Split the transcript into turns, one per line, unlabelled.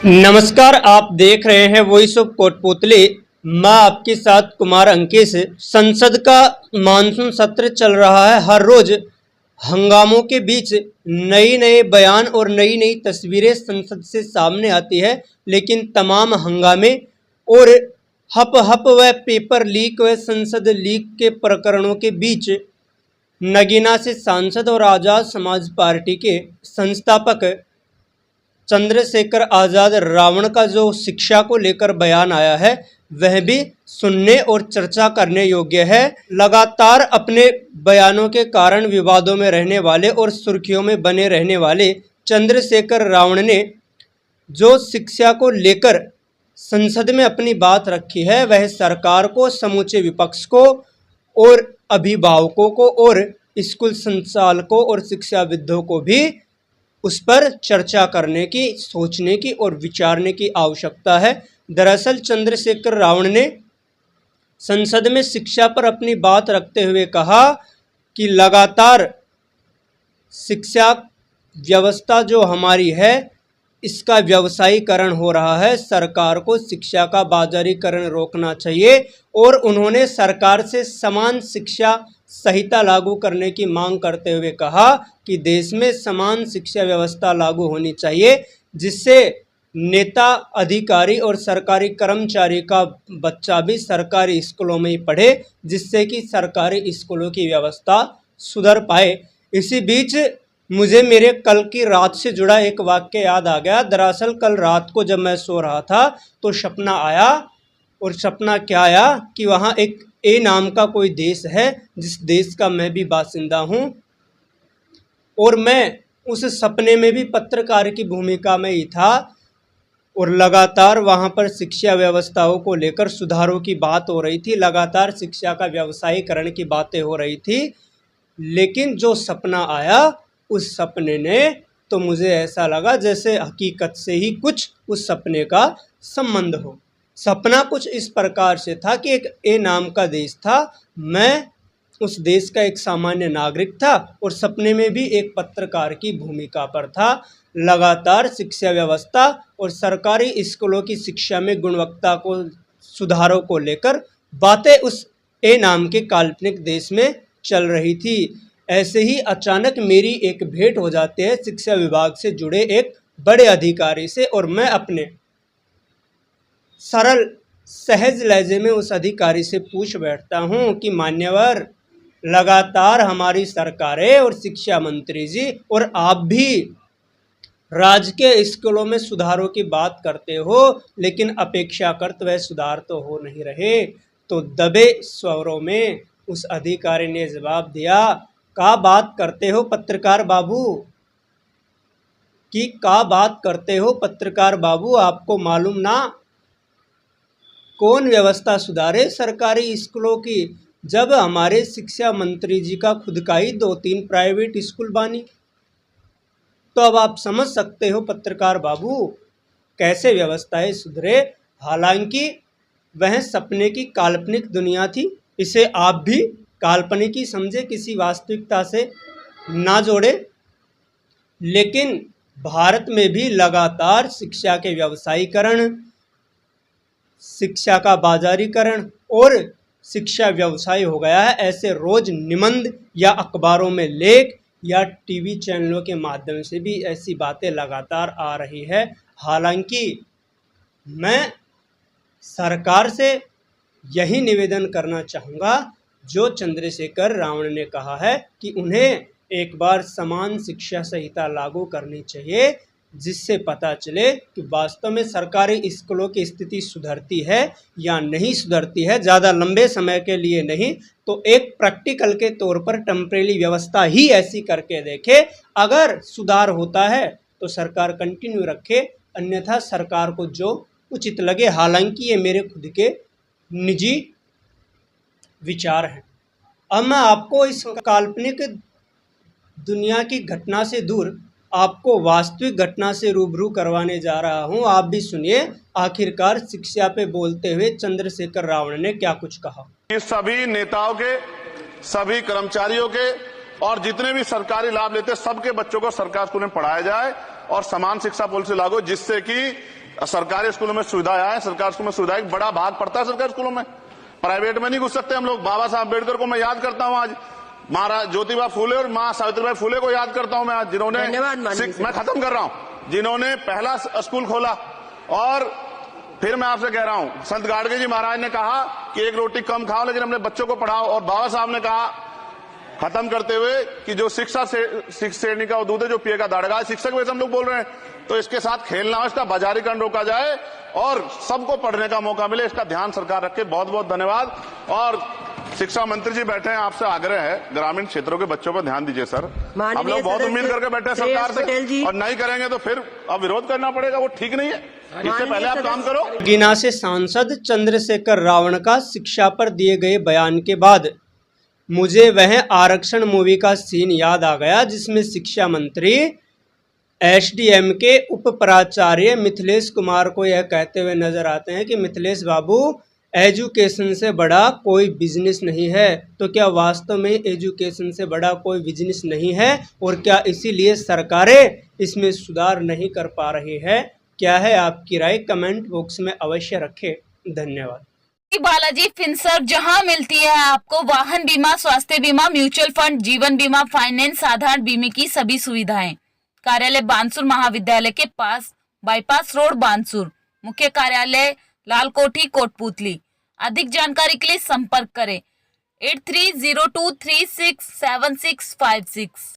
नमस्कार, आप देख रहे हैं वॉइस ऑफ कोटपुतली। मैं आपके साथ कुमार अंकेश। संसद का मानसून सत्र चल रहा है। हर रोज हंगामों के बीच नई नए बयान और नई नई तस्वीरें संसद से सामने आती है, लेकिन तमाम हंगामे और हप व पेपर लीक व संसद लीक के प्रकरणों के बीच नगीना से सांसद और आज़ाद समाज पार्टी के संस्थापक चंद्रशेखर आज़ाद रावण का जो शिक्षा को लेकर बयान आया है, वह भी सुनने और चर्चा करने योग्य है। लगातार अपने बयानों के कारण विवादों में रहने वाले और सुर्खियों में बने रहने वाले चंद्रशेखर रावण ने जो शिक्षा को लेकर संसद में अपनी बात रखी है, वह सरकार को, समूचे विपक्ष को और अभिभावकों को और स्कूल संचालकों और शिक्षाविदों को भी उस पर चर्चा करने की, सोचने की और विचारने की आवश्यकता है। दरअसल चंद्रशेखर रावण ने संसद में शिक्षा पर अपनी बात रखते हुए कहा कि लगातार शिक्षा व्यवस्था जो हमारी है, इसका व्यवसायीकरण हो रहा है। सरकार को शिक्षा का बाजारीकरण रोकना चाहिए और उन्होंने सरकार से समान शिक्षा संहिता लागू करने की मांग करते हुए कहा कि देश में समान शिक्षा व्यवस्था लागू होनी चाहिए, जिससे नेता, अधिकारी और सरकारी कर्मचारी का बच्चा भी सरकारी स्कूलों में ही पढ़े, जिससे कि सरकारी स्कूलों की व्यवस्था सुधर पाए। इसी बीच मुझे मेरे कल की रात से जुड़ा एक वाक्य याद आ गया। दरअसल कल रात को जब मैं सो रहा था तो सपना आया, और सपना क्या आया कि वहाँ एक ए नाम का कोई देश है, जिस देश का मैं भी बासिंदा हूँ, और मैं उस सपने में भी पत्रकार की भूमिका में ही था और लगातार वहाँ पर शिक्षा व्यवस्थाओं को लेकर सुधारों की बात हो रही थी, लगातार शिक्षा का व्यवसायीकरण की बातें हो रही थी। लेकिन जो सपना आया, उस सपने ने तो मुझे ऐसा लगा जैसे हकीकत से ही कुछ उस सपने का संबंध हो। सपना कुछ इस प्रकार से था कि एक ए नाम का देश था, मैं उस देश का एक सामान्य नागरिक था और सपने में भी एक पत्रकार की भूमिका पर था। लगातार शिक्षा व्यवस्था और सरकारी स्कूलों की शिक्षा में गुणवत्ता को, सुधारों को लेकर बातें उस ए नाम के काल्पनिक देश में चल रही थी। ऐसे ही अचानक मेरी एक भेंट हो जाती है शिक्षा विभाग से जुड़े एक बड़े अधिकारी से, और मैं अपने सरल सहज लहजे में उस अधिकारी से पूछ बैठता हूँ कि मान्यवर, लगातार हमारी सरकारें और शिक्षा मंत्री जी और आप भी राज्य के स्कूलों में सुधारों की बात करते हो, लेकिन अपेक्षाकृत वह सुधार तो हो नहीं रहे। तो दबे स्वरों में उस अधिकारी ने जवाब दिया, का बात करते हो पत्रकार बाबू, कि का बात करते हो पत्रकार बाबू, आपको मालूम ना कौन व्यवस्था सुधारे सरकारी स्कूलों की, जब हमारे शिक्षा मंत्री जी का खुद का ही 2-3 प्राइवेट स्कूल बानी। तो अब आप समझ सकते हो पत्रकार बाबू, कैसे व्यवस्थाएं सुधरे। हालांकि वह सपने की काल्पनिक दुनिया थी, इसे आप भी काल्पनिक ही समझे, किसी वास्तविकता से ना जोड़े। लेकिन भारत में भी लगातार शिक्षा के व्यवसायीकरण, शिक्षा का बाजारीकरण और शिक्षा व्यवसाय हो गया है। ऐसे रोज निबंध या अखबारों में लेख या टीवी चैनलों के माध्यम से भी ऐसी बातें लगातार आ रही है। हालांकि मैं सरकार से यही निवेदन करना चाहूँगा, जो चंद्रशेखर रावण ने कहा है कि उन्हें एक बार समान शिक्षा संहिता लागू करनी चाहिए, जिससे पता चले कि वास्तव में सरकारी स्कूलों की स्थिति सुधरती है या नहीं सुधरती है। ज़्यादा लंबे समय के लिए नहीं तो एक प्रैक्टिकल के तौर पर टेम्परेरी व्यवस्था ही ऐसी करके देखे। अगर सुधार होता है तो सरकार कंटिन्यू रखे, अन्यथा सरकार को जो उचित लगे। हालांकि ये मेरे खुद के निजी विचार हैं। अब मैं आपको इस काल्पनिक दुनिया की घटना से दूर आपको वास्तविक घटना से रूबरू करवाने जा रहा हूं। आप भी सुनिए, आखिरकार शिक्षा पे बोलते हुए चंद्रशेखर रावण ने क्या कुछ कहा।
सभी नेताओं के, सभी कर्मचारियों के और जितने भी सरकारी लाभ लेते हैं, सबके बच्चों को सरकारी स्कूल में पढ़ाया जाए और समान शिक्षा पॉलिसी लागू, जिससे कि सरकारी स्कूलों में सुविधाएं आए, सरकारी स्कूलों में सुविधाएं बड़ा भाग पड़ता है सरकारी स्कूलों में, प्राइवेट में नहीं घुस सकते हम लोग। बाबा साहब अम्बेडकर को मैं याद करता हूं आज, महाराज ज्योतिबा फूले और मां सावित्रीबाई फूले को याद करता हूं मैं आज, जिन्होंने, मैं खत्म कर रहा हूं, जिन्होंने पहला स्कूल खोला। और फिर मैं आपसे कह रहा हूं, संत गाडगे जी महाराज ने कहा कि एक रोटी कम खाओ लेकिन अपने बच्चों को पढ़ाओ, और बाबा साहब ने कहा खत्म करते हुए कि जो शिक्षा से श्रेणी का दूध है जो पिएगा दाड़ेगा। शिक्षक वैसे हम लोग बोल रहे हैं, तो इसके साथ खेलना, इसका बाजारीकरण रोका जाए और सबको पढ़ने का मौका मिले, इसका ध्यान सरकार रखे। बहुत बहुत धन्यवाद। और शिक्षा मंत्री जी बैठे हैं, आपसे आग्रह है ग्रामीण क्षेत्रों के बच्चों पर ध्यान दीजिए सर। हम लोग बहुत उम्मीद करके बैठे हैं सरकार से, और नहीं करेंगे तो फिर अब विरोध करना पड़ेगा, वो ठीक नहीं है। इससे पहले आप काम करो।
गिना से सांसद चंद्रशेखर रावण का शिक्षा पर दिए गए बयान के बाद मुझे वह आरक्षण मूवी का सीन याद आ गया जिसमें शिक्षा मंत्री एसडीएम के उप प्राचार्य मिथिलेश कुमार को यह कहते हुए नजर आते हैं कि मिथिलेश बाबू, एजुकेशन से बड़ा कोई बिजनेस नहीं है। तो क्या वास्तव में एजुकेशन से बड़ा कोई बिजनेस नहीं है, और क्या इसीलिए सरकारें इसमें सुधार नहीं कर पा रही है? क्या है आपकी राय? कमेंट बॉक्स में अवश्य रखें। धन्यवाद।
बालाजी फिनसर्व, जहां मिलती है आपको वाहन बीमा, स्वास्थ्य बीमा, म्यूचुअल फंड, जीवन बीमा, फाइनेंस, साधारण बीमे की सभी सुविधाएं। कार्यालय बानसूर महाविद्यालय के पास, बाईपास रोड बानसूर। मुख्य कार्यालय लालकोठी कोटपुतली। अधिक जानकारी के लिए संपर्क करें 8302367656।